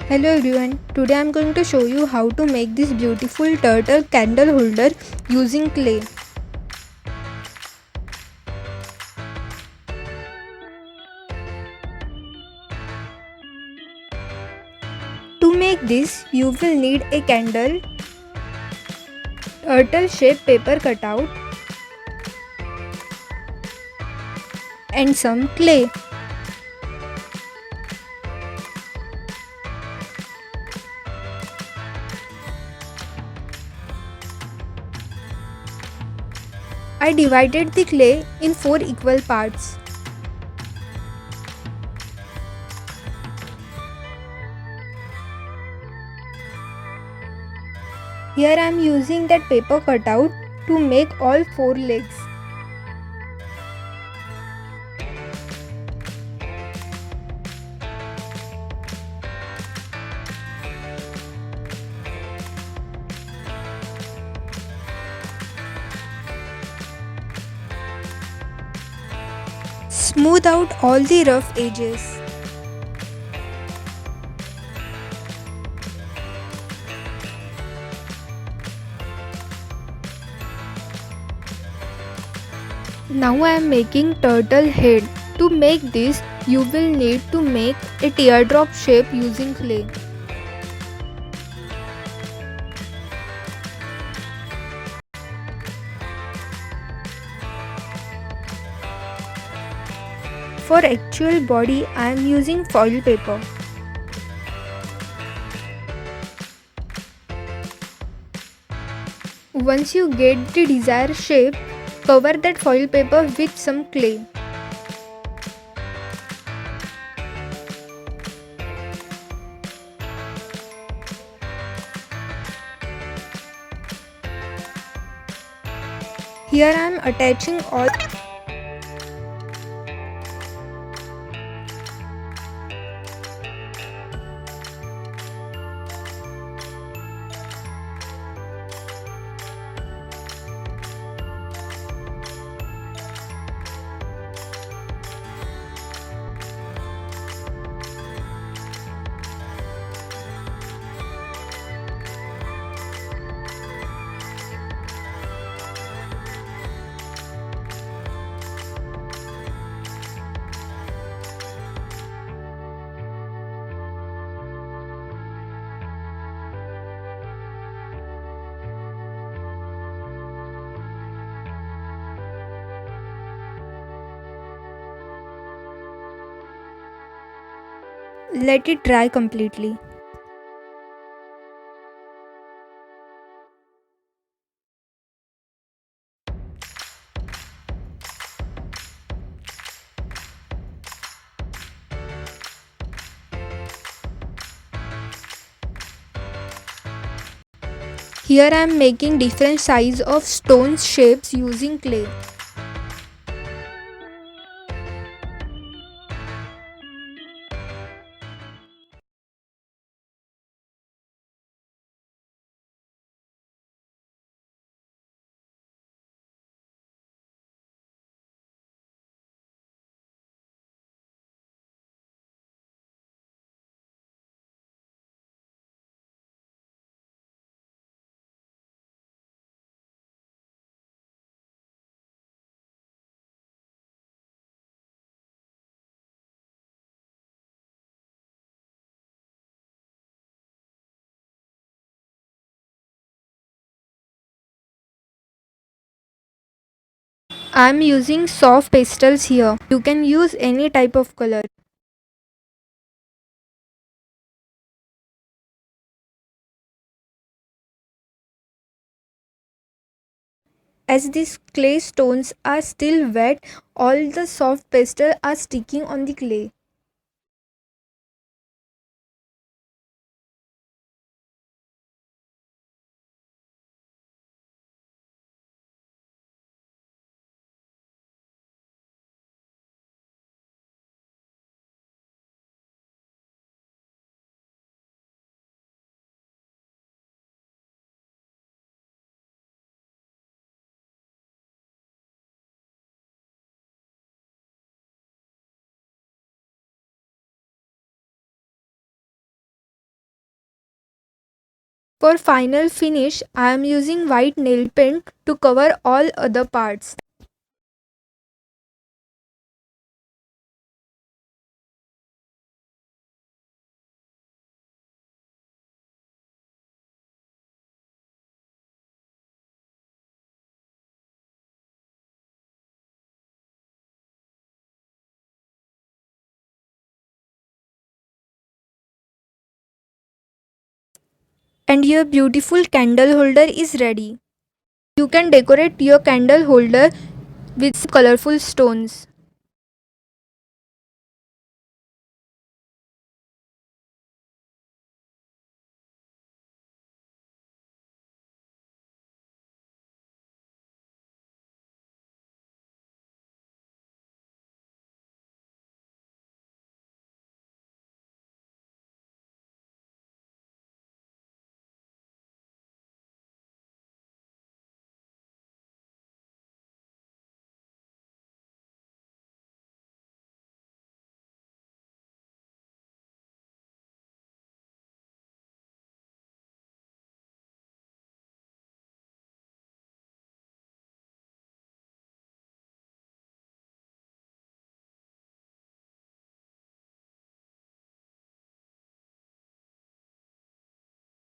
Hello everyone, today I am going to show you how to make this beautiful turtle candle holder using clay. To make this, you will need a candle, turtle shaped paper cutout and some clay. I divided the clay in 4 equal parts. Here I am using that paper cutout to make all 4 legs. Smooth out all the rough edges. Now I am making turtle head. To make this, you will need to make a teardrop shape using clay. For actual body, I am using foil paper. Once you get the desired shape, cover that foil paper with some clay. Here I am attaching all. Let it dry completely. Here I am making different size of stones shapes using clay. I am using soft pastels here. You can use any type of color. As these clay stones are still wet, all the soft pastel are sticking on the clay. For final finish, I am using white nail paint to cover all other parts. And your beautiful candle holder is ready. You can decorate your candle holder with colorful stones.